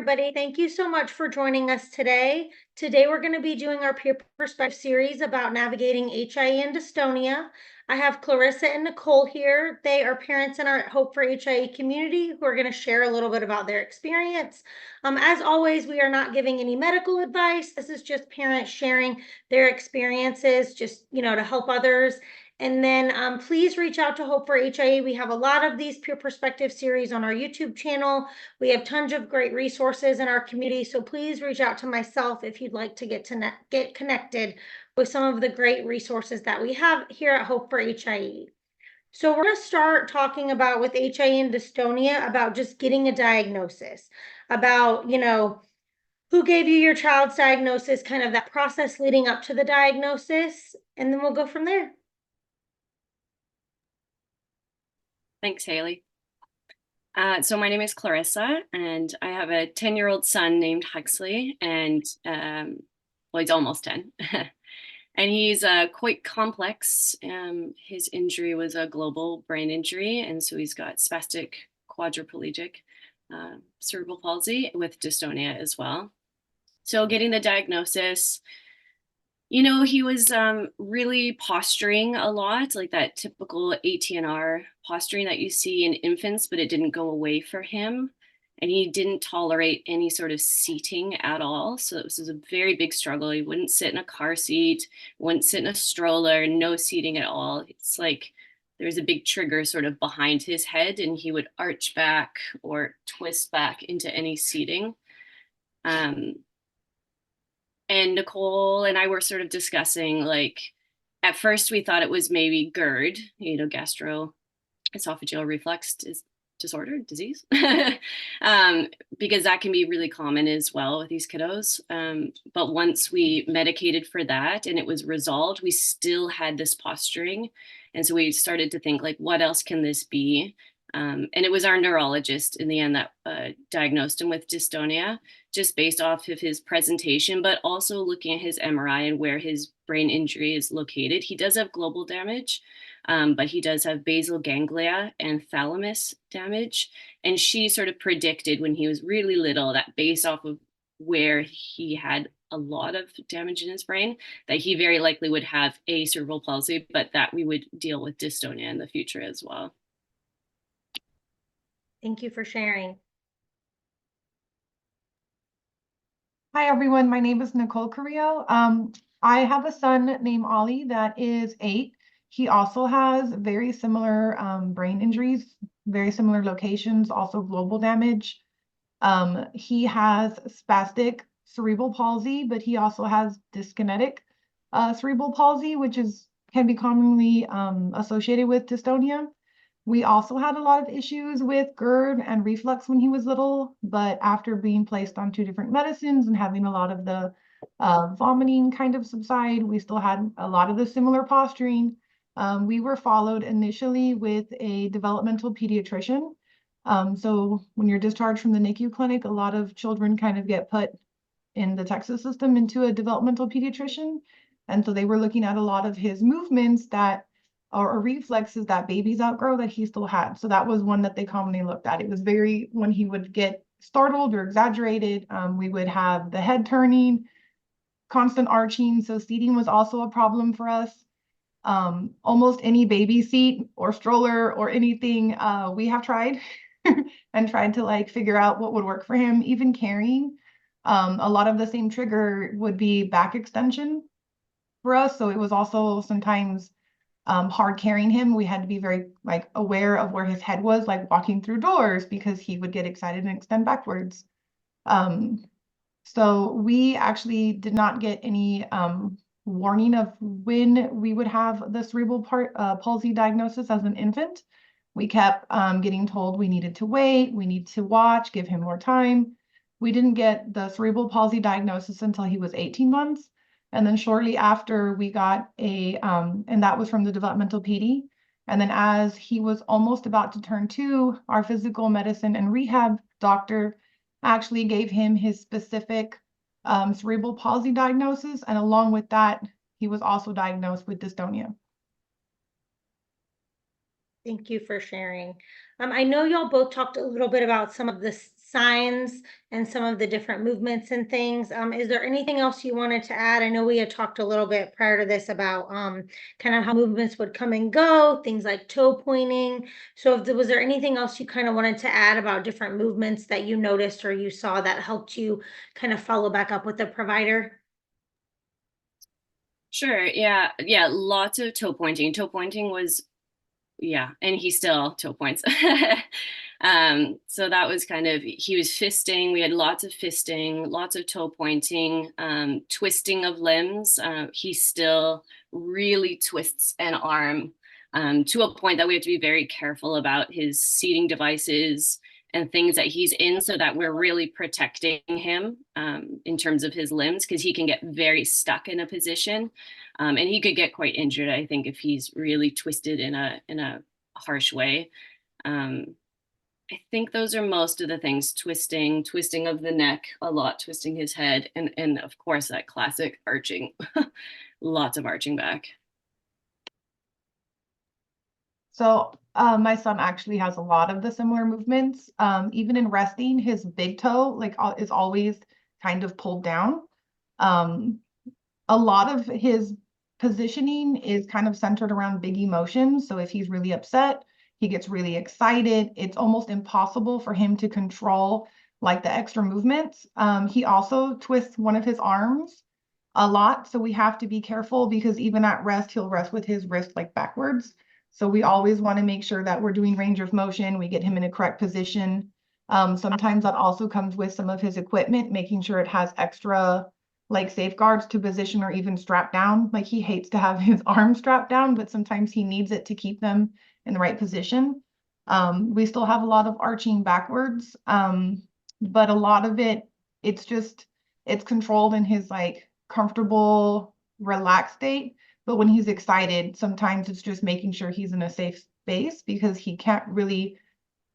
everybody. Thank you so much for joining us today. Today, we're going to be doing our peer perspective series about navigating HIE and dystonia. I have Clarissa and Nicole here. They are parents in our Hope for HIE community who are going to share a little bit about their experience. As always, we are not giving any medical advice. This is just parents sharing their experiences, just, to help others. And then please reach out to Hope for HIE. We have a lot of these peer perspective series on our YouTube channel. We have tons of great resources in our community. So please reach out to myself if you'd like to get connected with some of the great resources that we have here at Hope for HIE. So we're going to start talking about with HIE and dystonia about just getting a diagnosis, about, who gave you your child's diagnosis, kind of that process leading up to the diagnosis, and then we'll go from there. Thanks, Haley. So my name is Clarissa, and I have a 10-year-old son named Huxley, and well, he's almost 10. And he's quite complex. His injury was a global brain injury, and so he's got spastic quadriplegic cerebral palsy with dystonia as well. So getting the diagnosis, he was really posturing a lot, like that typical ATNR posturing that you see in infants, but it didn't go away for him. And he didn't tolerate any sort of seating at all. So it was a very big struggle. He wouldn't sit in a car seat, wouldn't sit in a stroller, no seating at all. It's like there's a big trigger sort of behind his head, and he would arch back or twist back into any seating. And Nicole and I were sort of discussing, like, at first we thought it was maybe GERD, gastroesophageal reflux disorder, disease, because that can be really common as well with these kiddos. But once we medicated for that and it was resolved, we still had this posturing. And so we started to think, like, what else can this be? And it was our neurologist in the end that diagnosed him with dystonia, just based off of his presentation, but also looking at his MRI and where his brain injury is located. He does have global damage, but he does have basal ganglia and thalamus damage. And she sort of predicted when he was really little that based off of where he had a lot of damage in his brain, that he very likely would have a cerebral palsy, but that we would deal with dystonia in the future as well. Thank you for sharing. Hi, everyone. My name is Nicole Carrillo. I have a son named Ollie that is 8. He also has very similar brain injuries, very similar locations, also global damage. He has spastic cerebral palsy, but he also has dyskinetic cerebral palsy, which can be commonly associated with dystonia. We also had a lot of issues with GERD and reflux when he was little, but after being placed on 2 different medicines and having a lot of the vomiting kind of subside, we still had a lot of the similar posturing. We were followed initially with a developmental pediatrician. So when you're discharged from the NICU clinic, a lot of children kind of get put in the Texas system into a developmental pediatrician. And so they were looking at a lot of his movements or reflexes that babies outgrow that he still had. So that was one that they commonly looked at. It was when he would get startled or exaggerated, we would have the head turning, constant arching. So seating was also a problem for us. Almost any baby seat or stroller or anything we have tried and tried to figure out what would work for him. Even carrying, a lot of the same trigger would be back extension for us. So it was also sometimes hard carrying him. We had to be very aware of where his head was, like walking through doors, because he would get excited and extend backwards. So we actually did not get any warning of when we would have the cerebral palsy diagnosis as an infant. We kept getting told we needed to wait, we need to watch, give him more time. We didn't get the cerebral palsy diagnosis until he was 18 months. And then shortly after we got and that was from the developmental PD. And then as he was almost about to turn 2, our physical medicine and rehab doctor actually gave him his specific cerebral palsy diagnosis. And along with that, he was also diagnosed with dystonia. Thank you for sharing. I know y'all both talked a little bit about some of the signs and some of the different movements and things. Is there anything else you wanted to add? I know we had talked a little bit prior to this about kind of how movements would come and go, things like toe pointing. So was there anything else you kind of wanted to add about different movements that you noticed or you saw that helped you kind of follow back up with the provider? Sure. Yeah. Yeah. Lots of toe pointing. Toe pointing was, yeah. And he still toe points. So that was kind of, he was fisting. We had lots of fisting, lots of toe pointing, twisting of limbs. He still really twists an arm to a point that we have to be very careful about his seating devices and things that he's in so that we're really protecting him in terms of his limbs, because he can get very stuck in a position and he could get quite injured, I think, if he's really twisted in a harsh way. I think those are most of the things: twisting of the neck a lot, twisting his head, and of course that classic arching, lots of arching back. So my son actually has a lot of the similar movements. Even in resting, his big toe is always kind of pulled down. Um, a lot of his positioning is kind of centered around big emotions. So if he's really upset, he gets really excited. It's almost impossible for him to control like the extra movements. He also twists one of his arms a lot. So we have to be careful because even at rest, he'll rest with his wrist like backwards. So we always want to make sure that we're doing range of motion. We get him in a correct position. Sometimes that also comes with some of his equipment, making sure it has extra like safeguards to position or even strap down. Like he hates to have his arms strapped down, but sometimes he needs it to keep them in the right position. We still have a lot of arching backwards, but a lot of it's controlled in his like comfortable, relaxed state. But when he's excited, sometimes it's just making sure he's in a safe space because he can't really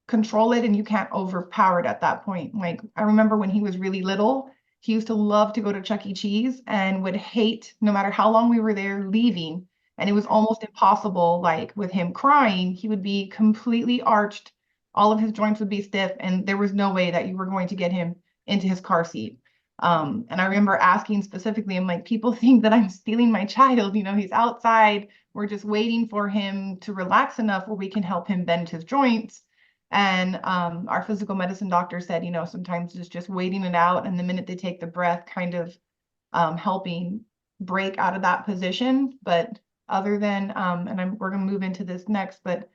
control it and you can't overpower it at that point. Like I remember when he was really little, he used to love to go to Chuck E. Cheese and would hate, no matter how long we were there, leaving. And it was almost impossible. Like with him crying, he would be completely arched. All of his joints would be stiff, and there was no way that you were going to get him into his car seat. And I remember asking specifically, I'm like, people think that I'm stealing my child. You know, he's outside. We're just waiting for him to relax enough where we can help him bend his joints. And our physical medicine doctor said, you know, sometimes it's just waiting it out. And the minute they take the breath, kind of helping break out of that position. But other than, we're going to move into this next, but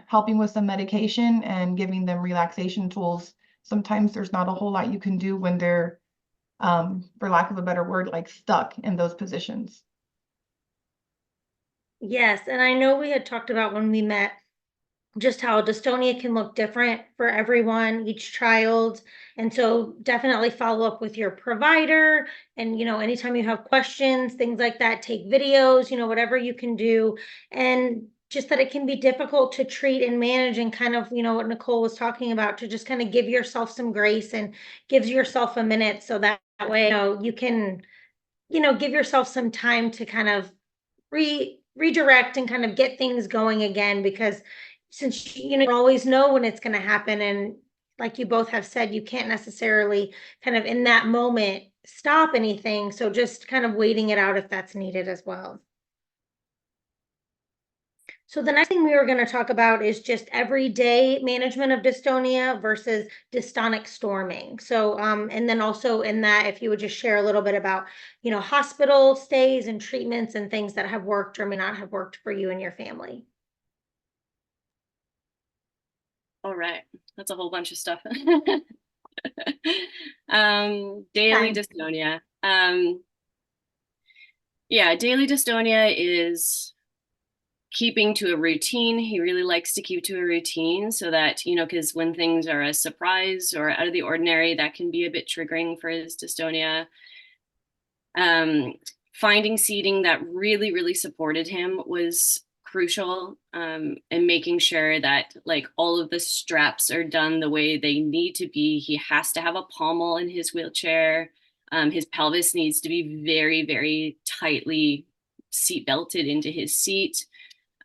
helping with some medication and giving them relaxation tools. Sometimes there's not a whole lot you can do when they're, for lack of a better word, like stuck in those positions. Yes, and I know we had talked about when we met just how dystonia can look different for everyone, each child. And so definitely follow up with your provider. And, anytime you have questions, things like that, take videos, whatever you can do. And just that it can be difficult to treat and manage, and kind of, what Nicole was talking about, to just kind of give yourself some grace and gives yourself a minute so that way, you can, give yourself some time to kind of redirect and kind of get things going again, because since you always know when it's going to happen, and like you both have said, you can't necessarily kind of in that moment stop anything, so just kind of waiting it out if that's needed as well. So the next thing we were going to talk about is just everyday management of dystonia versus dystonic storming. So, and then also in that, if you would just share a little bit about, hospital stays and treatments and things that have worked or may not have worked for you and your family. All right, that's a whole bunch of stuff. Daily dystonia. Yeah, daily dystonia is keeping to a routine. He really likes to keep to a routine so that, because when things are a surprise or out of the ordinary, that can be a bit triggering for his dystonia. Finding seating that really, really supported him was crucial, and making sure that like all of the straps are done the way they need to be. He has to have a pommel in his wheelchair. His pelvis needs to be very, very tightly seat belted into his seat.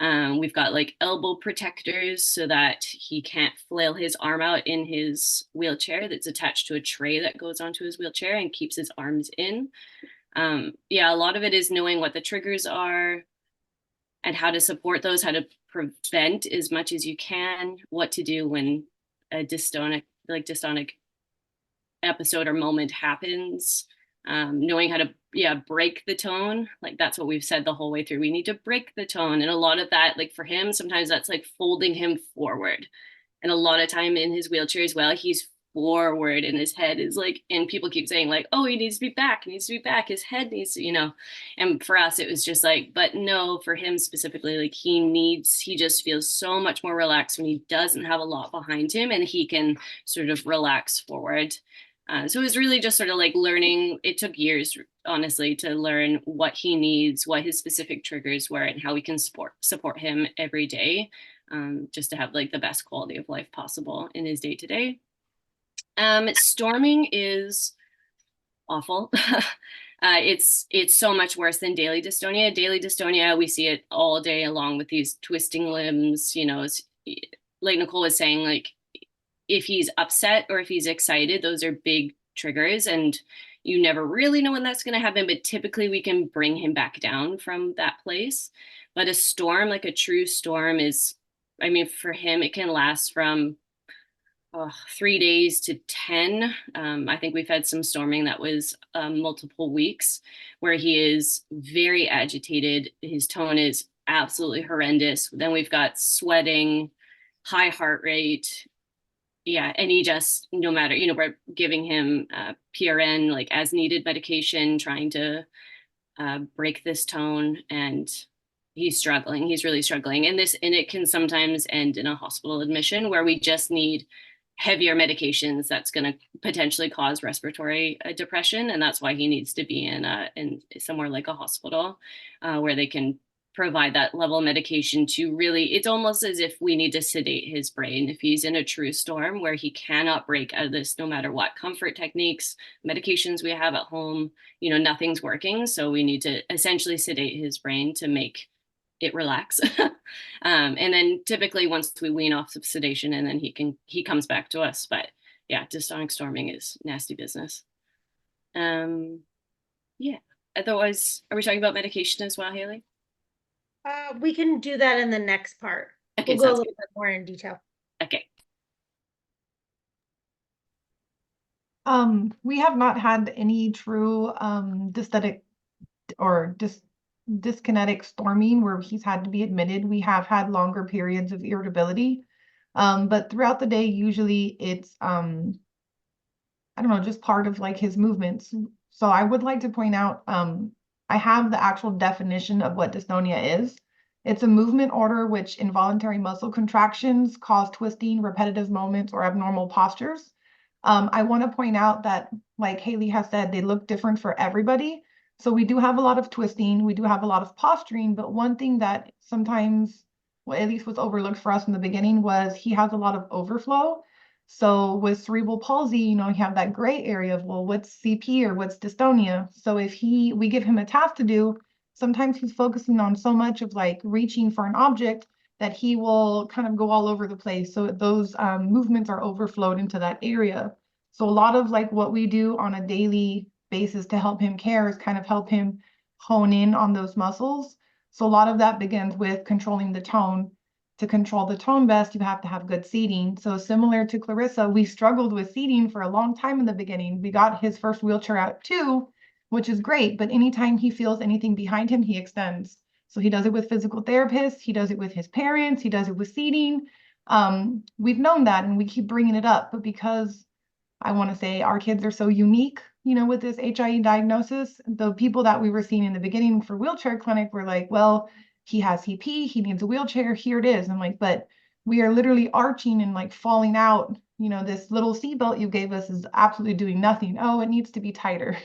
We've got like elbow protectors so that he can't flail his arm out in his wheelchair that's attached to a tray that goes onto his wheelchair and keeps his arms in. Yeah, a lot of it is knowing what the triggers are and how to support those, how to prevent as much as you can, what to do when a dystonic episode or moment happens, knowing how to break the tone. Like that's what we've said the whole way through. We need to break the tone. And a lot of that, like for him, sometimes that's like folding him forward. And a lot of time in his wheelchair as well, he's forward and his head is like, and people keep saying like, oh, he needs to be back, he needs to be back, his head needs to, and for us it was just like, but no, for him specifically, like he just feels so much more relaxed when he doesn't have a lot behind him and he can sort of relax forward. So it was really just sort of like learning. It took years, honestly, to learn what he needs, what his specific triggers were, and how we can support him every day, just to have like the best quality of life possible in his day to day. Storming is awful. It's so much worse than daily dystonia. Daily dystonia, we see it all day along with these twisting limbs. Like Nicole was saying, like if he's upset or if he's excited, those are big triggers and you never really know when that's going to happen, but typically we can bring him back down from that place. But a storm, like a true storm is, I mean, for him, it can last from 3 days to 10. I think we've had some storming that was multiple weeks where he is very agitated. His tone is absolutely horrendous. Then we've got sweating, high heart rate. Yeah, and he just, no matter, we're giving him PRN, like as needed medication, trying to break this tone, and he's struggling. He's really struggling. And it can sometimes end in a hospital admission where we just need heavier medications that's going to potentially cause respiratory depression. And that's why he needs to be in somewhere like a hospital where they can provide that level of medication to really, it's almost as if we need to sedate his brain if he's in a true storm where he cannot break out of this no matter what comfort techniques, medications we have at home, nothing's working. So we need to essentially sedate his brain to make it relax. And then typically once we wean off the sedation and then he comes back to us. But yeah, dystonic storming is nasty business. Yeah. Otherwise, are we talking about medication as well, Haley? We can do that in the next part. Okay, We'll go a sounds little bit more in detail. Okay. We have not had any true dystotic or dyskinetic storming where he's had to be admitted. We have had longer periods of irritability. But throughout the day, usually it's I don't know, just part of like his movements. So I would like to point out, I have the actual definition of what dystonia is. It's a movement order which involuntary muscle contractions cause twisting, repetitive moments, or abnormal postures. I want to point out that, like Haley has said, they look different for everybody. So we do have a lot of twisting, we do have a lot of posturing, but one thing that sometimes, well, at least was overlooked for us in the beginning was he has a lot of overflow. So with cerebral palsy, you have that gray area of, well, what's CP or what's dystonia? So if we give him a task to do, sometimes he's focusing on so much of like reaching for an object that he will kind of go all over the place. So those movements are overflowed into that area. So a lot of like what we do on a daily basis to help him care is kind of help him hone in on those muscles. So a lot of that begins with controlling the tone. To control the tone best, you have to have good seating. So similar to Clarissa, we struggled with seating for a long time in the beginning. We got his first wheelchair out too, which is great. But anytime he feels anything behind him, he extends. So he does it with physical therapists. He does it with his parents. He does it with seating. We've known that and we keep bringing it up. But because I want to say our kids are so unique, with this HIE diagnosis, the people that we were seeing in the beginning for wheelchair clinic were like, well, he has CP, he needs a wheelchair, here it is. I'm like, but we are literally arching and like falling out. This little seatbelt you gave us is absolutely doing nothing. Oh, it needs to be tighter.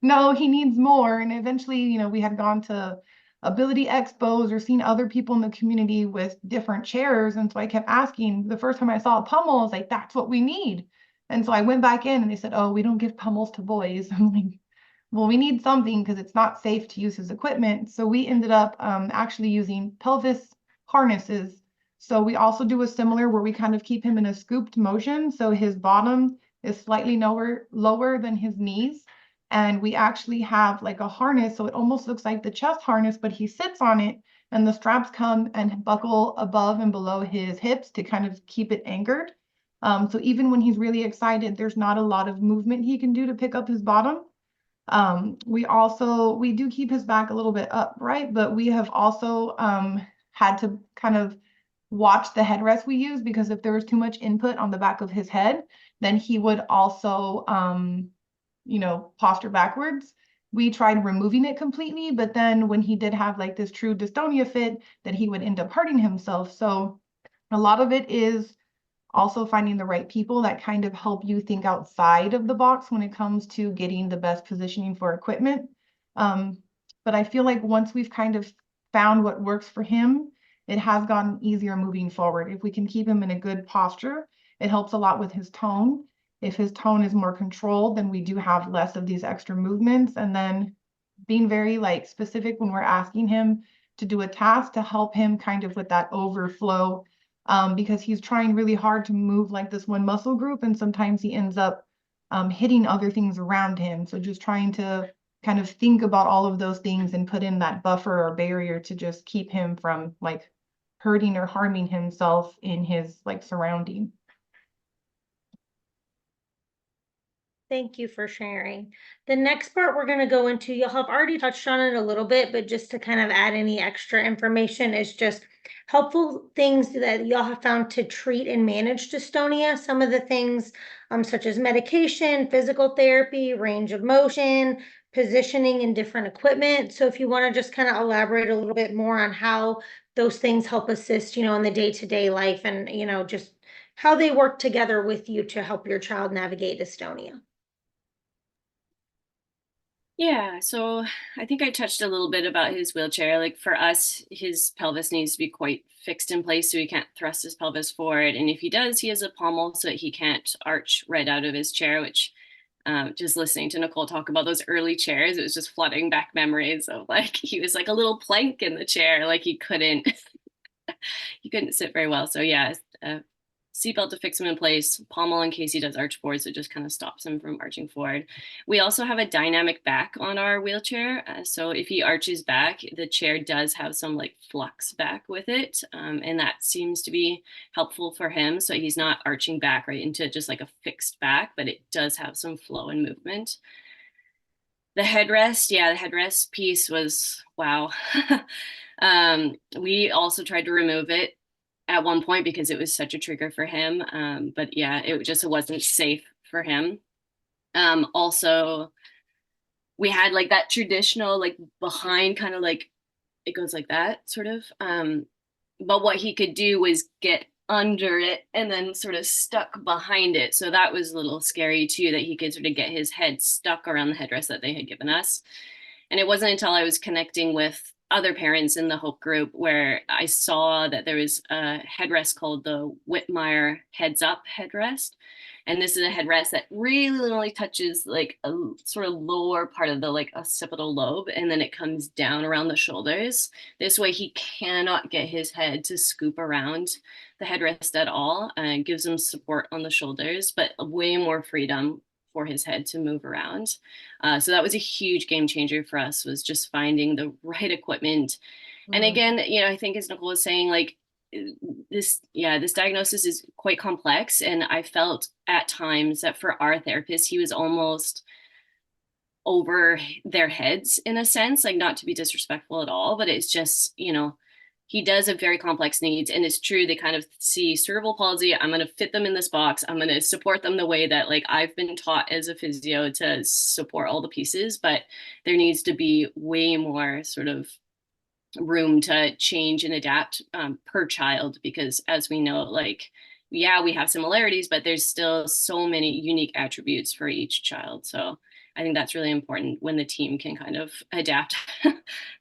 No, he needs more. And eventually, we had gone to ability expos or seen other people in the community with different chairs. And so I kept asking, the first time I saw a pummel, I was like, that's what we need. And so I went back in and they said, oh, we don't give pummels to boys. I'm like, well, we need something because it's not safe to use his equipment. So we ended up actually using pelvis harnesses. So we also do a similar where we kind of keep him in a scooped motion. So his bottom is slightly lower than his knees. And we actually have like a harness. So it almost looks like the chest harness, but he sits on it and the straps come and buckle above and below his hips to kind of keep it anchored. So even when he's really excited, there's not a lot of movement he can do to pick up his bottom. We do keep his back a little bit upright, but we have also had to kind of watch the headrest we use, because if there was too much input on the back of his head, then he would also posture backwards. We tried removing it completely, but then when he did have like this true dystonia fit, that he would end up hurting himself. So a lot of it is also finding the right people that kind of help you think outside of the box when it comes to getting the best positioning for equipment. Um, but I feel like once we've kind of found what works for him, it has gotten easier moving forward. If we can keep him in a good posture, it helps a lot with his tone. If his tone is more controlled, then we do have less of these extra movements. And then being very like specific when we're asking him to do a task to help him kind of with that overflow, because he's trying really hard to move like this one muscle group, and sometimes he ends up hitting other things around him. So just trying to kind of think about all of those things and put in that buffer or barrier to just keep him from like hurting or harming himself in his like surrounding. Thank you for sharing. The next part we're going to go into, you'll have already touched on it a little bit, but just to kind of add any extra information, is just helpful things that y'all have found to treat and manage dystonia. Some of the things, such as medication, physical therapy, range of motion, positioning, and different equipment. So if you want to just kind of elaborate a little bit more on how those things help assist, in the day-to-day life, and, just how they work together with you to help your child navigate dystonia. Yeah, so I think I touched a little bit about his wheelchair. Like for us, his pelvis needs to be quite fixed in place so he can't thrust his pelvis forward. And if he does, he has a pommel so that he can't arch right out of his chair, which just listening to Nicole talk about those early chairs, it was just flooding back memories of like he was like a little plank in the chair, like he couldn't he couldn't sit very well. So yeah, seatbelt to fix him in place, pommel in case he does arch forward, so it just kind of stops him from arching forward. We also have a dynamic back on our wheelchair, so if he arches back, the chair does have some like flux back with it, and that seems to be helpful for him, so he's not arching back right into just like a fixed back, but it does have some flow and movement. The headrest, yeah, the headrest piece was wow. We also tried to remove it at one point because it was such a trigger for him. But yeah, it wasn't safe for him. Also, we had like that traditional like behind kind of like it goes like that sort of. But what he could do was get under it and then sort of stuck behind it. So that was a little scary too, that he could sort of get his head stuck around the headrest that they had given us. And it wasn't until I was connecting with other parents in the Hope group where I saw that there was a headrest called the Whitmire Heads Up headrest. And this is a headrest that really only touches like a sort of lower part of the like occipital lobe, and then it comes down around the shoulders. This way he cannot get his head to scoop around the headrest at all, and gives him support on the shoulders, but way more freedom for his head to move around. So that was a huge game changer for us, was just finding the right equipment. And again, I think as Nicole was saying, like this diagnosis is quite complex. And I felt at times that for our therapist, he was almost over their heads in a sense, like not to be disrespectful at all, but it's just, he does have very complex needs, and it's true. They kind of see cerebral palsy. I'm going to fit them in this box. I'm going to support them the way that like I've been taught as a physio to support all the pieces, but there needs to be way more sort of room to change and adapt per child, because as we know, like, yeah, we have similarities, but there's still so many unique attributes for each child. So I think that's really important when the team can kind of adapt.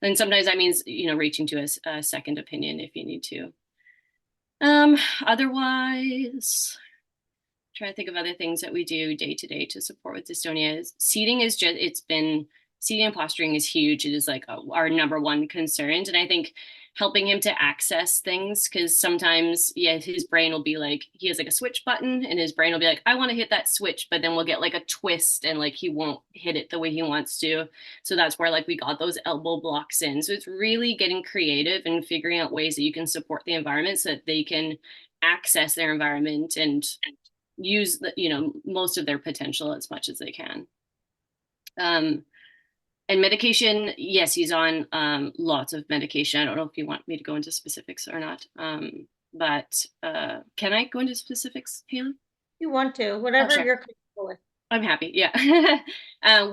Then sometimes that means, reaching to a second opinion if you need to. Otherwise, trying to think of other things that we do day to day to support with dystonia. Seating is just, it's been seating and posturing is huge. It is like our number one concern. And I think helping him to access things, because sometimes, yeah, his brain will be like, he has like a switch button and his brain will be like, I want to hit that switch, but then we'll get like a twist and like he won't hit it the way he wants to. So that's where like we got those elbow blocks in. So it's really getting creative and figuring out ways that you can support the environment so that they can access their environment and use the, most of their potential as much as they can. And medication, yes, he's on lots of medication. I don't know if you want me to go into specifics or not. But can I go into specifics, Haley? You want to, whatever sure. you're comfortable with. I'm happy. Yeah.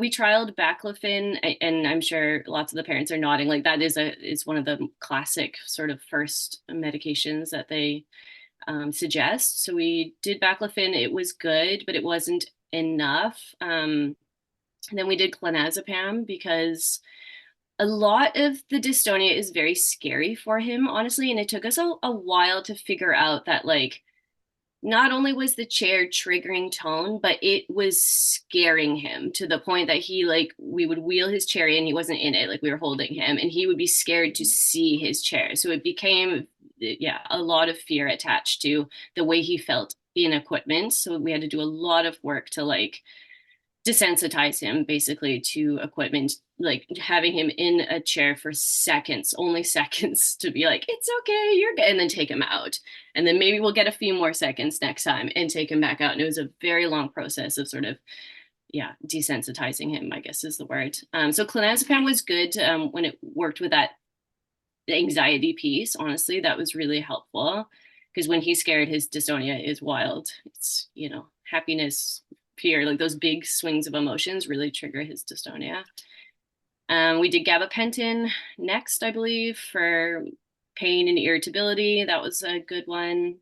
We trialed baclofen, and I'm sure lots of the parents are nodding. Like that is one of the classic sort of first medications that they suggest. So we did baclofen. It was good, but it wasn't enough. And then we did clonazepam because a lot of the dystonia is very scary for him, honestly. And it took us a while to figure out that, like, not only was the chair triggering tone, but it was scaring him to the point that he, like, we would wheel his chair and he wasn't in it, like we were holding him, and he would be scared to see his chair. So it became, yeah, a lot of fear attached to the way he felt in equipment. So we had to do a lot of work to, like, desensitize him basically to equipment, like having him in a chair for seconds, only seconds, to be like, it's okay, you're good, and then take him out. And then maybe we'll get a few more seconds next time and take him back out. And it was a very long process of sort of, yeah, desensitizing him, I guess is the word. So clonazepam was good when it worked with that anxiety piece. Honestly, that was really helpful, because when he's scared, his dystonia is wild. It's, happiness, fear, like those big swings of emotions really trigger his dystonia. We did gabapentin next, I believe, for pain and irritability. That was a good one.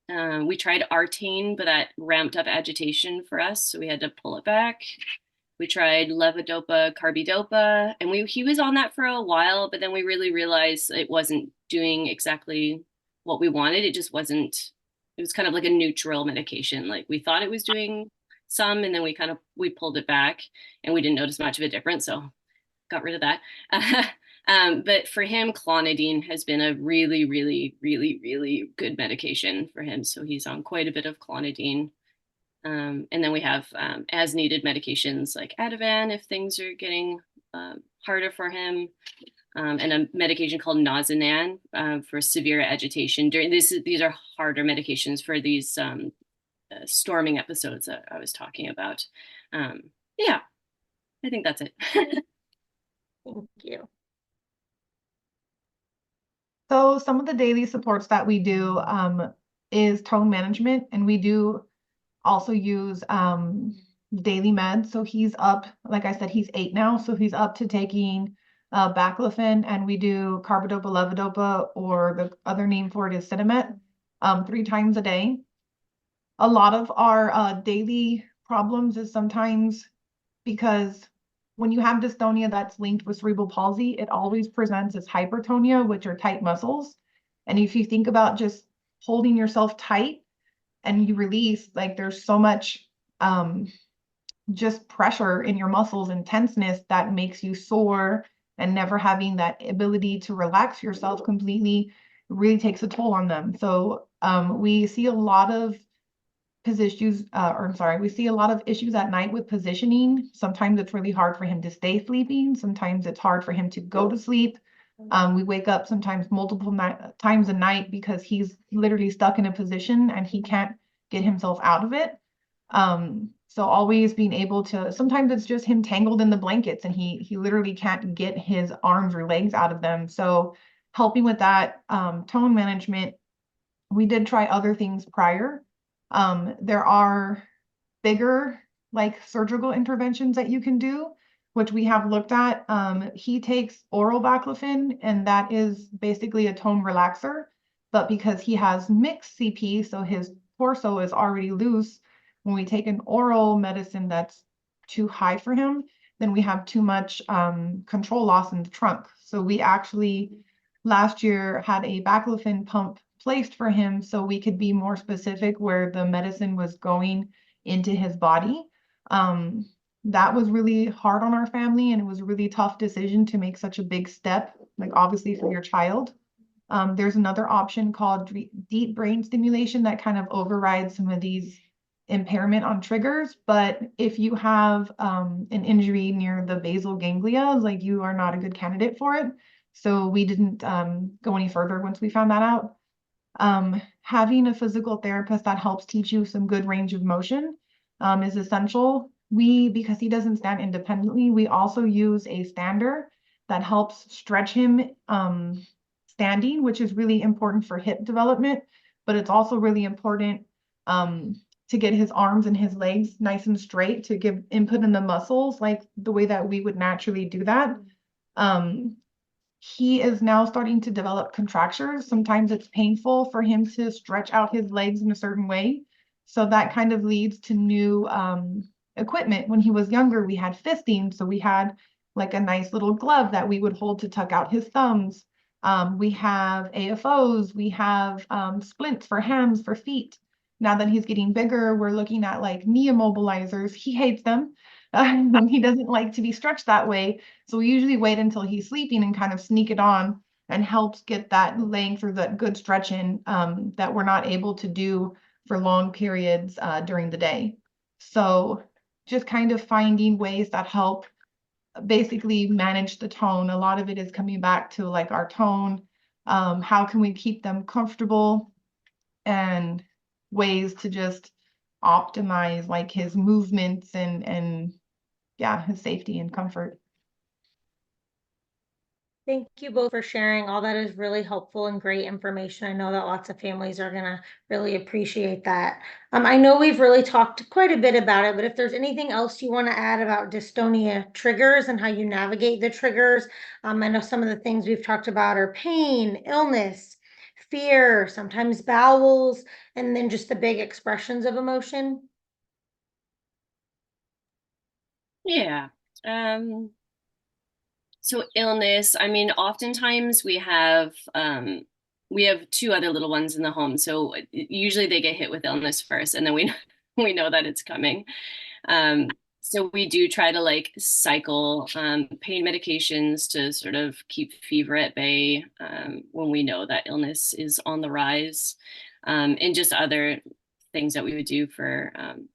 We tried Artane, but that ramped up agitation for us, so we had to pull it back. We tried levodopa, carbidopa, and he was on that for a while, but then we really realized it wasn't doing exactly what we wanted. It just wasn't. It was kind of like a neutral medication. Like we thought it was doing some, and then we pulled it back, and we didn't notice much of a difference, so got rid of that. But for him, clonidine has been a really, really, really, really good medication for him. So he's on quite a bit of clonidine. And then we have as needed medications like Ativan if things are getting harder for him. And a medication called Nazanan for severe agitation. These are harder medications for these storming episodes that I was talking about. Yeah, I think that's it. Thank you. So some of the daily supports that we do is tone management, and we do also use daily meds. So he's up, like I said, he's 8 now, so he's up to taking baclofen, and we do carbidopa, levodopa, or the other name for it is Sitamet, 3 times a day. A lot of our daily problems is sometimes because when you have dystonia that's linked with cerebral palsy, it always presents as hypertonia, which are tight muscles. And if you think about just holding yourself tight and you release, like there's so much just pressure in your muscles and tenseness that makes you sore, and never having that ability to relax yourself completely really takes a toll on them. So we see a lot of we see a lot of issues at night with positioning. Sometimes it's really hard for him to stay sleeping. Sometimes it's hard for him to go to sleep. We wake up sometimes multiple times a night because he's literally stuck in a position and he can't get himself out of it. So always being able to, sometimes it's just him tangled in the blankets and he literally can't get his arms or legs out of them. So helping with that tone management, we did try other things prior. There are bigger like surgical interventions that you can do, which we have looked at. He takes oral baclofen, and that is basically a tone relaxer. But because he has mixed CP, so his torso is already loose, when we take an oral medicine that's too high for him, then we have too much control loss in the trunk. So we actually last year had a baclofen pump placed for him so we could be more specific where the medicine was going into his body. that was really hard on our family, and it was a really tough decision to make such a big step, like obviously for your child. There's another option called deep brain stimulation that kind of overrides some of these impairment on triggers. But if you have an injury near the basal ganglia, like you are not a good candidate for it. So we didn't go any further once we found that out. Having a physical therapist that helps teach you some good range of motion is essential. Because he doesn't stand independently, we also use a stander that helps stretch him standing, which is really important for hip development, but it's also really important to get his arms and his legs nice and straight to give input in the muscles, like the way that we would naturally do that. He is now starting to develop contractures. Sometimes it's painful for him to stretch out his legs in a certain way. So that kind of leads to new equipment. When he was younger, we had fisting. So we had like a nice little glove that we would hold to tuck out his thumbs. We have AFOs, we have splints for hands, for feet. Now that he's getting bigger, we're looking at like knee immobilizers. He hates them. He doesn't like to be stretched that way. So we usually wait until he's sleeping and kind of sneak it on, and helps get that length or that good stretch in that we're not able to do for long periods during the day. So just kind of finding ways that help basically manage the tone. A lot of it is coming back to like our tone. How can we keep them comfortable, and ways to just optimize like his movements and yeah, his safety and comfort. Thank you both for sharing. All that is really helpful and great information. I know that lots of families are gonna really appreciate that. I know we've really talked quite a bit about it, but if there's anything else you want to add about dystonia triggers and how you navigate the triggers, I know some of the things we've talked about are pain, illness, fear, sometimes bowels, and then just the big expressions of emotion. Yeah. So illness, I mean, oftentimes we have two other little ones in the home. So usually they get hit with illness first, and then we know that it's coming. Um, so we do try to like cycle pain medications to sort of keep fever at bay when we know that illness is on the rise, and just other things that we would do for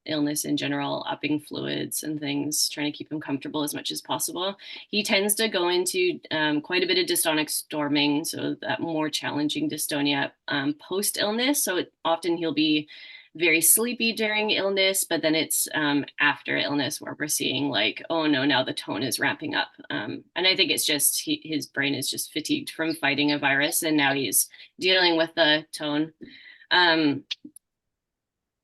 illness in general, upping fluids and things, trying to keep him comfortable as much as possible. He tends to go into quite a bit of dystonic storming, so that more challenging dystonia post illness. So often he'll be very sleepy during illness, but then it's after illness where we're seeing like, oh no, now the tone is ramping up. And I think it's just his brain is just fatigued from fighting a virus, and now he's dealing with the tone.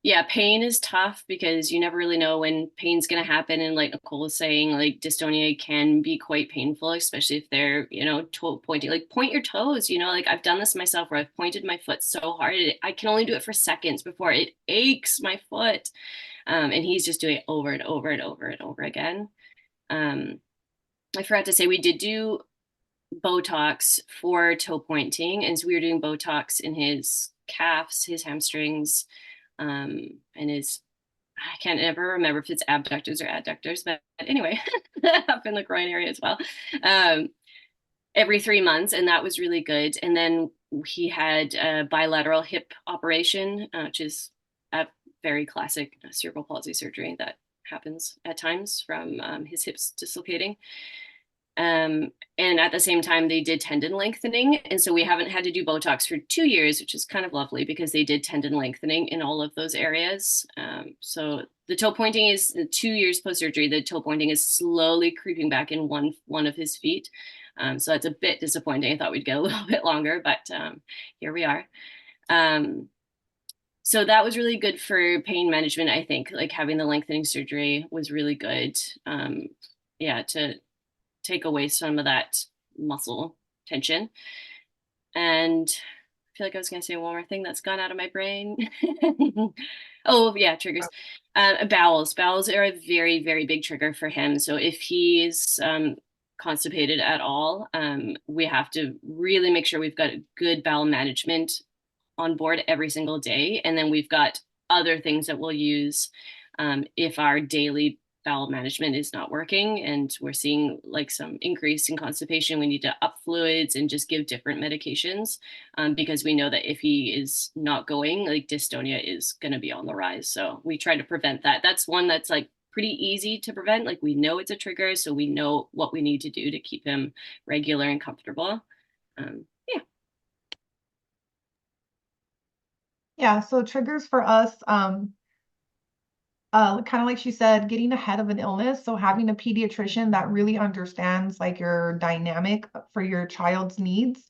Yeah, pain is tough because you never really know when pain's going to happen. And like Nicole was saying, like dystonia can be quite painful, especially if they're, toe pointing, like point your toes, like I've done this myself where I've pointed my foot so hard. I can only do it for seconds before it aches my foot. And he's just doing it over and over and over and over again. I forgot to say, we did do Botox for toe pointing. And so we were doing Botox in his calves, his hamstrings, and his, I can't ever remember if it's abductors or adductors, but anyway, up in the groin area as well, every 3 months, and that was really good. And then he had a bilateral hip operation, which is a very classic cerebral palsy surgery that happens at times from his hips dislocating. And at the same time, they did tendon lengthening. And so we haven't had to do Botox for 2 years, which is kind of lovely because they did tendon lengthening in all of those areas. So the toe pointing is 2 years post-surgery. The toe pointing is slowly creeping back in one of his feet. So that's a bit disappointing. I thought we'd get a little bit longer, but here we are. So that was really good for pain management. I think like having the lengthening surgery was really good. Yeah, to take away some of that muscle tension. And I feel like I was going to say one more thing that's gone out of my brain. Oh yeah, triggers. Bowels. Bowels are a very, very big trigger for him. So if he's constipated at all, we have to really make sure we've got good bowel management on board every single day. And then we've got other things that we'll use if our daily bowel management is not working, and we're seeing like some increase in constipation. We need to up fluids and just give different medications, because we know that if he is not going, like dystonia is going to be on the rise. So we try to prevent that. That's one that's like pretty easy to prevent. Like we know it's a trigger, so we know what we need to do to keep him regular and comfortable. Yeah. Yeah, so triggers for us, kind of like she said, getting ahead of an illness. So having a pediatrician that really understands like your dynamic for your child's needs.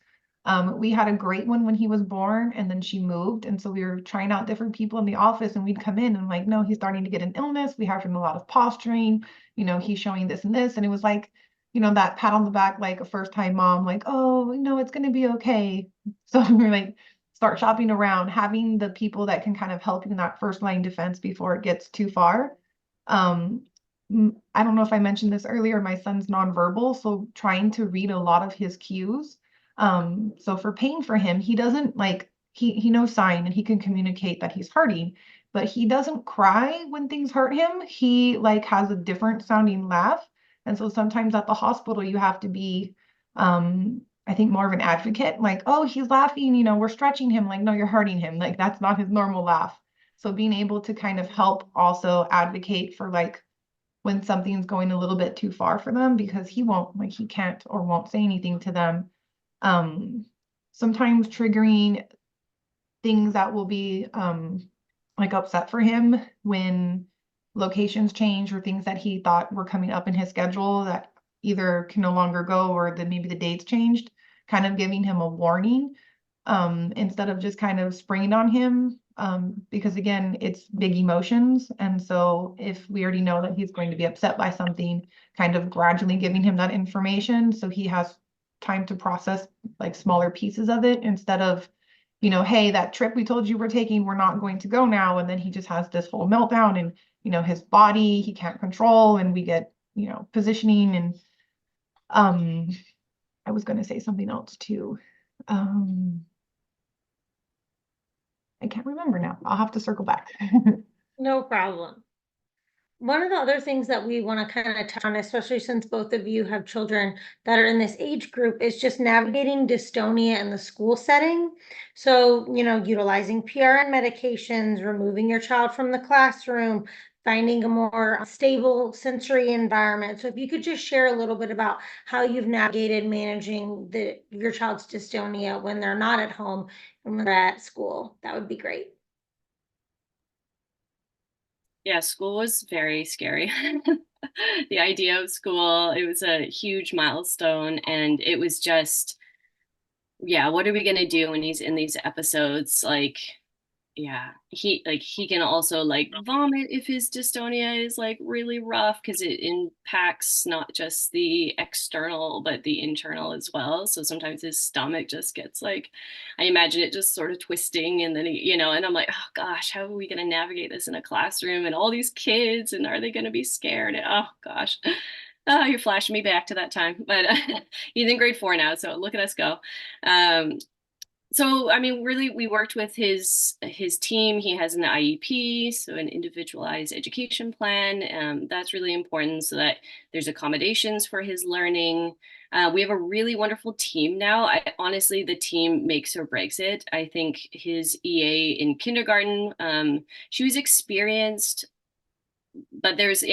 We had a great one when he was born, and then she moved. And so we were trying out different people in the office, and we'd come in and like, no, he's starting to get an illness. We have him a lot of posturing, he's showing this and this. And it was like, that pat on the back, like a first time mom, like, oh, it's going to be okay. So we're like, start shopping around, having the people that can kind of help you in that first line defense before it gets too far. Um, I don't know if I mentioned this earlier, my son's nonverbal, so trying to read a lot of his cues. So for pain for him, he doesn't like, he knows sign and he can communicate that he's hurting, but he doesn't cry when things hurt him. He like has a different sounding laugh. And so sometimes at the hospital, you have to be, I think more of an advocate, like, oh, he's laughing, we're stretching him. Like, no, you're hurting him. Like, that's not his normal laugh. So being able to kind of help also advocate for like when something's going a little bit too far for them, because he can't or won't say anything to them. Sometimes triggering things that will be like upset for him when locations change or things that he thought were coming up in his schedule that either can no longer go or that maybe the dates changed, kind of giving him a warning instead of just kind of springing on him, because again, it's big emotions. And so if we already know that he's going to be upset by something, kind of gradually giving him that information so he has time to process like smaller pieces of it instead of, hey, that trip we told you we're taking, we're not going to go now. And then he just has this whole meltdown and, his body, he can't control, and we get, positioning and, I was going to say something else too. I can't remember now. I'll have to circle back. No problem. One of the other things that we want to kind of touch on, especially since both of you have children that are in this age group, is just navigating dystonia in the school setting. So, utilizing PRN medications, removing your child from the classroom, finding a more stable sensory environment. So if you could just share a little bit about how you've navigated managing your child's dystonia when they're not at home and when they're at school, that would be great. Yeah, school was very scary. The idea of school, it was a huge milestone, and it was just, yeah, what are we gonna do when he's in these episodes? Like, yeah, he can also like vomit if his dystonia is like really rough, because it impacts not just the external but the internal as well. So sometimes his stomach just gets like, I imagine it just sort of twisting, and then and I'm like, oh gosh, how are we going to navigate this in a classroom and all these kids, and are they going to be scared? Oh gosh. Oh, you're flashing me back to that time, but he's in grade 4 now, so look at us go. So I mean, really, we worked with his team. He has an IEP, so an individualized education plan. That's really important, so that there's accommodations for his learning. We have a really wonderful team now. Honestly, the team makes or breaks it. I think his EA in kindergarten, she was experienced, but there's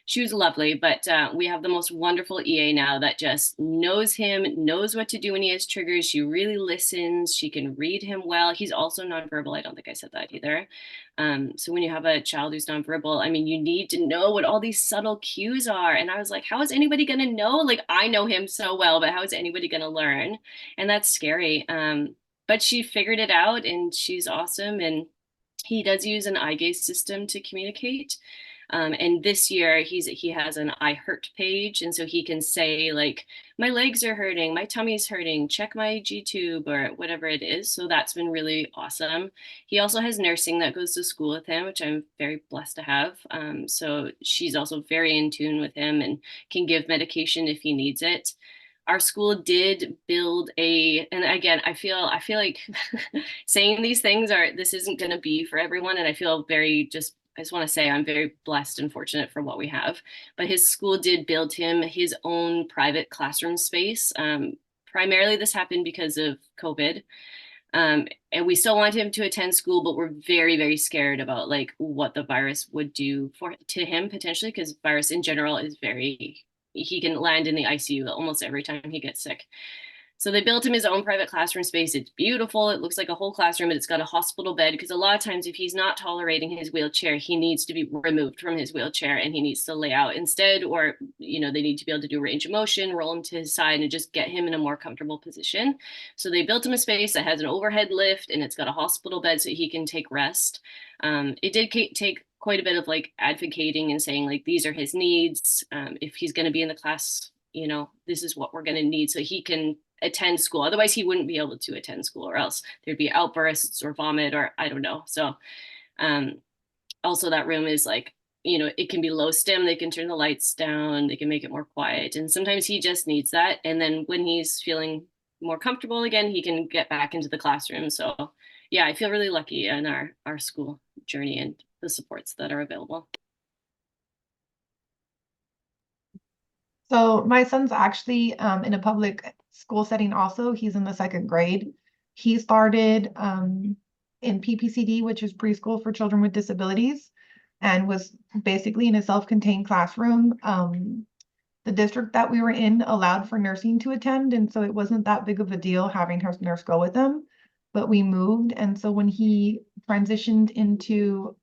she was lovely, but we have the most wonderful EA now that just knows him, knows what to do when he has triggers. She really listens. She can read him well. He's also nonverbal. I don't think I said that either. So when you have a child who's nonverbal, I mean, you need to know what all these subtle cues are. And I was like, how is anybody going to know? Like, I know him so well, but how is anybody going to learn? And that's scary. But she figured it out, and she's awesome. And he does use an eye gaze system to communicate. And this year he has an I hurt page. And so he can say like, my legs are hurting, my tummy's hurting, check my G tube or whatever it is. So that's been really awesome. He also has nursing that goes to school with him, which I'm very blessed to have. So she's also very in tune with him and can give medication if he needs it. Our school did build and again, I feel like saying these things this isn't going to be for everyone. And I feel very just I just want to say I'm very blessed and fortunate for what we have. But his school did build him his own private classroom space. Primarily, this happened because of COVID. And we still want him to attend school, but we're very, very scared about like what the virus would do to him potentially, because virus in general is very, he can land in the ICU almost every time he gets sick. So they built him his own private classroom space. It's beautiful. It looks like a whole classroom, but it's got a hospital bed because a lot of times if he's not tolerating his wheelchair, he needs to be removed from his wheelchair and he needs to lay out instead, or, you know, they need to be able to do range of motion, roll him to his side and just get him in a more comfortable position. So they built him a space that has an overhead lift and it's got a hospital bed so he can take rest. It did take quite a bit of like advocating and saying like, these are his needs. If he's going to be in the class, you know, this is what we're going to need so he can attend school. Otherwise, he wouldn't be able to attend school, or else there'd be outbursts or vomit, or I don't know. So, also that room is like, you know, it can be low stim. They can turn the lights down. They can make it more quiet. And sometimes he just needs that. And then when he's feeling more comfortable again, he can get back into the classroom. So, yeah, I feel really lucky in our school journey and the supports that are available. So my son's actually in a public school setting also. He's in the 2nd grade. He started in PPCD, which is preschool for children with disabilities, and was basically in a self-contained classroom. The district that we were in allowed for nursing to attend, and so it wasn't that big of a deal having her nurse go with him. But we moved, and so when he transitioned into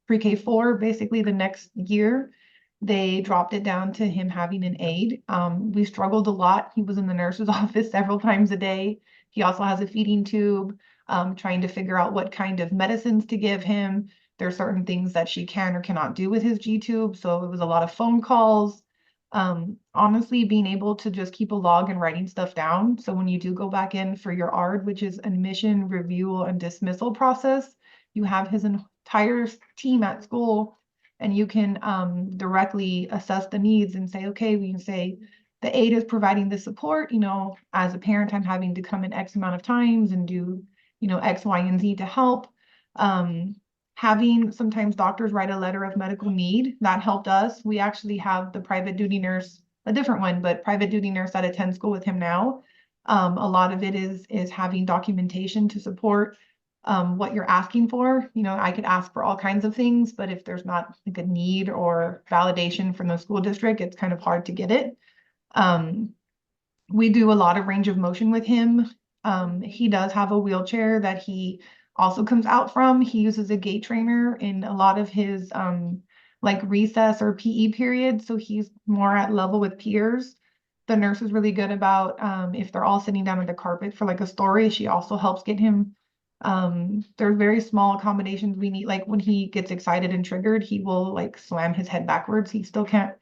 pre-K4, basically the next year, they dropped it down to him having an aide. We struggled a lot. He was in the nurse's office several times a day. He also has a feeding tube, trying to figure out what kind of medicines to give him. There are certain things that she can or cannot do with his G tube. So it was a lot of phone calls. Honestly, being able to just keep a log and writing stuff down. So when you do go back in for your ARD, which is admission, review, and dismissal process, you have his entire team at school and you can directly assess the needs and say, okay, we can say the aide is providing the support, you know, as a parent, I'm having to come in X amount of times and do, you know, X, Y, and Z to help. Having sometimes doctors write a letter of medical need, that helped us. We actually have the private duty nurse, a different one, but private duty nurse that attends school with him now. A lot of it is having documentation to support what you're asking for. You know, I could ask for all kinds of things, but if there's not like a need or validation from the school district, it's kind of hard to get it. We do a lot of range of motion with him. He does have a wheelchair that he also comes out from. He uses a gait trainer in a lot of his like recess or PE periods, so he's more at level with peers. The nurse is really good about if they're all sitting down on the carpet for like a story, she also helps get him. There's very small accommodations we need. Like when he gets excited and triggered, he will like slam his head backwards. He still can't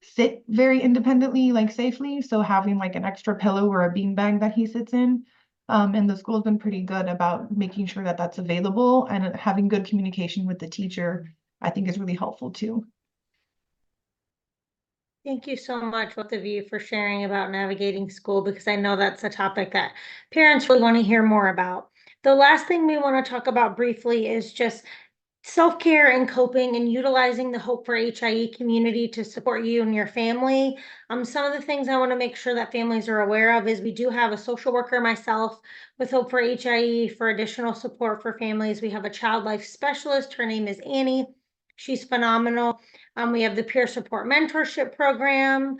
sit very independently, like safely. So having like an extra pillow or a beanbag that he sits in. And the school's been pretty good about making sure that that's available, and having good communication with the teacher, I think is really helpful too. Thank you so much, both of you, for sharing about navigating school, because I know that's a topic that parents really want to hear more about. The last thing we want to talk about briefly is just self-care and coping and utilizing the Hope for HIE community to support you and your family. Some of the things I want to make sure that families are aware of is we do have a social worker myself with Hope for HIE for additional support for families. We have a child life specialist. Her name is Annie. She's phenomenal. We have the peer support mentorship program.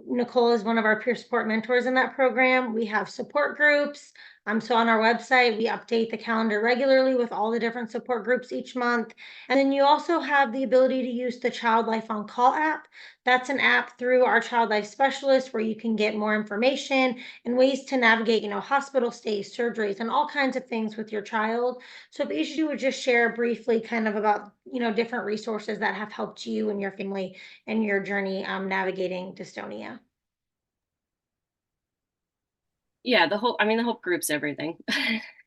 Nicole is one of our peer support mentors in that program. We have support groups. So on our website, we update the calendar regularly with all the different support groups each month. And then you also have the ability to use the Child Life on Call app. That's an app through our child life specialist where you can get more information and ways to navigate, hospital stays, surgeries, and all kinds of things with your child. So if each of you would just share briefly kind of about, different resources that have helped you and your family and your journey navigating dystonia. Yeah, the hope group's everything.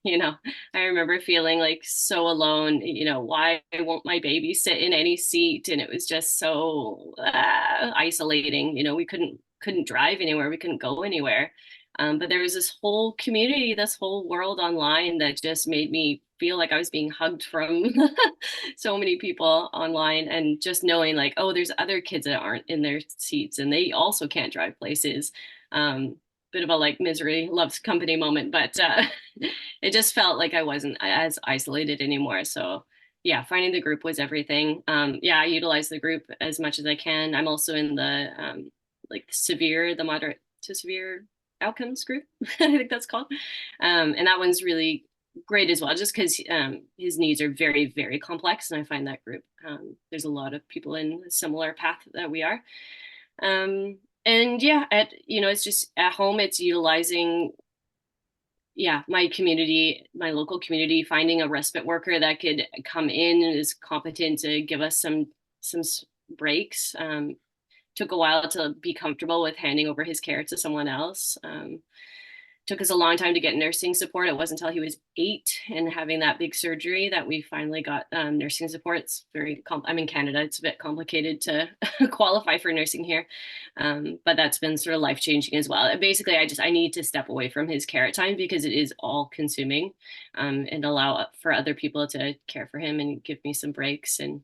I remember feeling like so alone, why won't my baby sit in any seat? And it was just so isolating. We couldn't drive anywhere. We couldn't go anywhere. But there was this whole community, this whole world online that just made me feel like I was being hugged from so many people online, and just knowing like, oh, there's other kids that aren't in their seats and they also can't drive places. Bit of a like misery loves company moment, but it just felt like I wasn't as isolated anymore. So yeah, finding the group was everything. Yeah, I utilize the group as much as I can. I'm also in the like the moderate to severe outcomes group, I think that's called. And that one's really great as well, just because his needs are very, very complex. And I find that group, there's a lot of people in a similar path that we are. And yeah, it's just at home, it's utilizing, yeah, my community, my local community, finding a respite worker that could come in and is competent to give us some breaks. Took a while to be comfortable with handing over his care to someone else. Took us a long time to get nursing support. It wasn't until he was 8 and having that big surgery that we finally got nursing support. It's I'm in Canada. It's a bit complicated to qualify for nursing here. But that's been sort of life-changing as well. Basically, I need to step away from his care at times because it is all consuming, and allow for other people to care for him and give me some breaks, and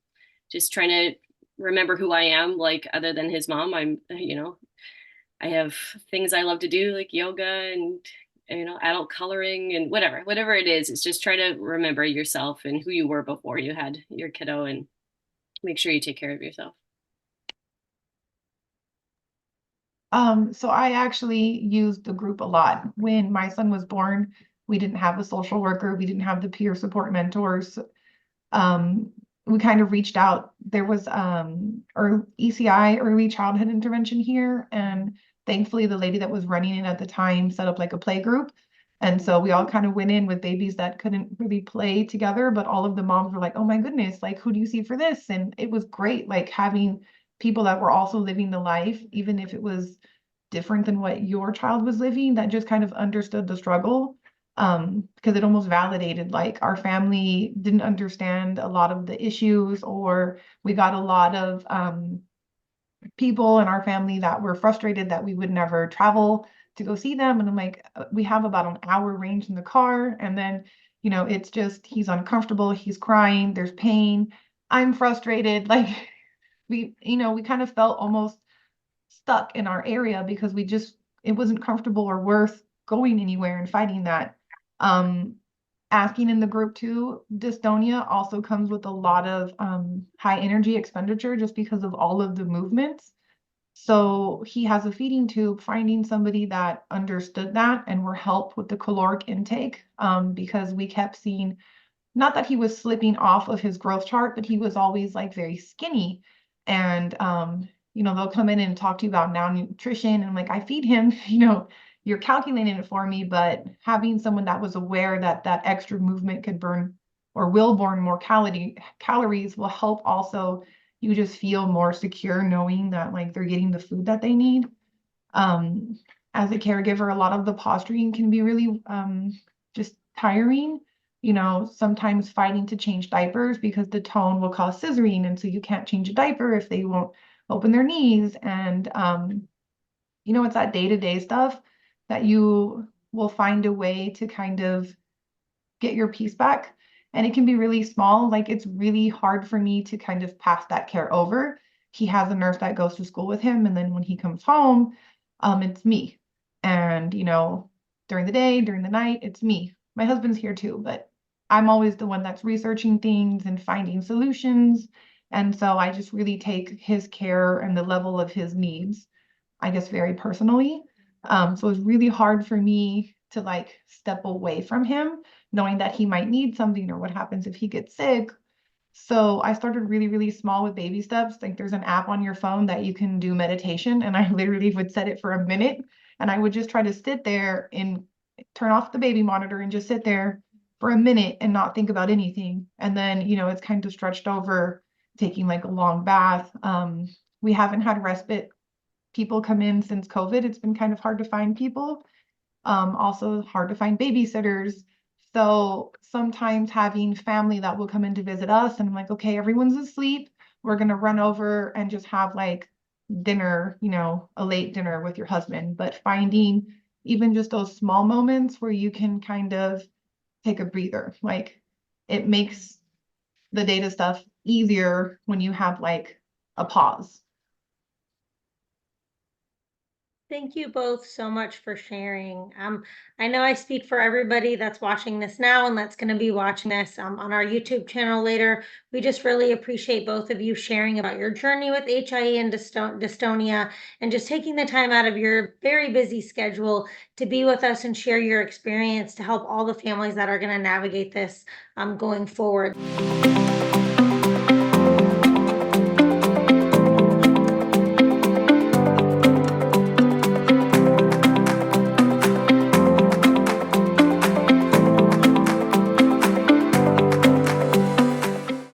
just trying to remember who I am, like other than his mom. I have things I love to do, like yoga and adult coloring and whatever it is. It's just try to remember yourself and who you were before you had your kiddo, and make sure you take care of yourself. So I actually used the group a lot. When my son was born, we didn't have a social worker, we didn't have the peer support mentors. um, we kind of reached out. There was ECI, early childhood intervention here, and thankfully the lady that was running it at the time set up like a play group. And so we all kind of went in with babies that couldn't really play together, but all of the moms were like, oh my goodness, like who do you see for this? And it was great, like having people that were also living the life, even if it was different than what your child was living, that just kind of understood the struggle. Because it almost validated like our family didn't understand a lot of the issues, or we got a lot of people in our family that were frustrated that we would never travel to go see them. And I'm like, we have about an hour range in the car. And then, it's just, he's uncomfortable, he's crying, there's pain. I'm frustrated. Like we kind of felt almost stuck in our area because it wasn't comfortable or worth going anywhere and fighting that. Um, Asking in the group too, dystonia also comes with a lot of high energy expenditure just because of all of the movements. So he has a feeding tube, finding somebody that understood that and were helped with the caloric intake, because we kept seeing, not that he was slipping off of his growth chart, but he was always like very skinny. And they'll come in and talk to you about malnutrition, and I'm like, I feed him, you're calculating it for me, but having someone that was aware that that extra movement could burn or will burn more calories will help also you just feel more secure knowing that like they're getting the food that they need. Um, as a caregiver, a lot of the posturing can be really just tiring. Sometimes fighting to change diapers because the tone will cause scissoring, and so you can't change a diaper if they won't open their knees. And it's that day-to-day stuff that you will find a way to kind of get your peace back. And it can be really small. Like it's really hard for me to kind of pass that care over. He has a nurse that goes to school with him, and then when he comes home, it's me. And during the day, during the night, it's me. My husband's here too, but I'm always the one that's researching things and finding solutions. And so I just really take his care and the level of his needs, I guess, very personally. So it's really hard for me to like step away from him, knowing that he might need something or what happens if he gets sick. So I started really, really small with baby steps. Like there's an app on your phone that you can do meditation, and I literally would set it for a minute, and I would just try to sit there and turn off the baby monitor and just sit there for a minute and not think about anything. And then, it's kind of stretched over taking like a long bath. We haven't had respite people come in since COVID. It's been kind of hard to find people. Also hard to find babysitters. So sometimes having family that will come in to visit us, and I'm like, okay, everyone's asleep. We're gonna run over and just have like dinner, a late dinner with your husband. But finding even just those small moments where you can kind of take a breather, like it makes the data stuff easier when you have like a pause. Thank you both so much for sharing. I know I speak for everybody that's watching this now and that's going to be watching this on our YouTube channel later. We just really appreciate both of you sharing about your journey with HIE and dystonia, and just taking the time out of your very busy schedule to be with us and share your experience to help all the families that are going to navigate this going forward.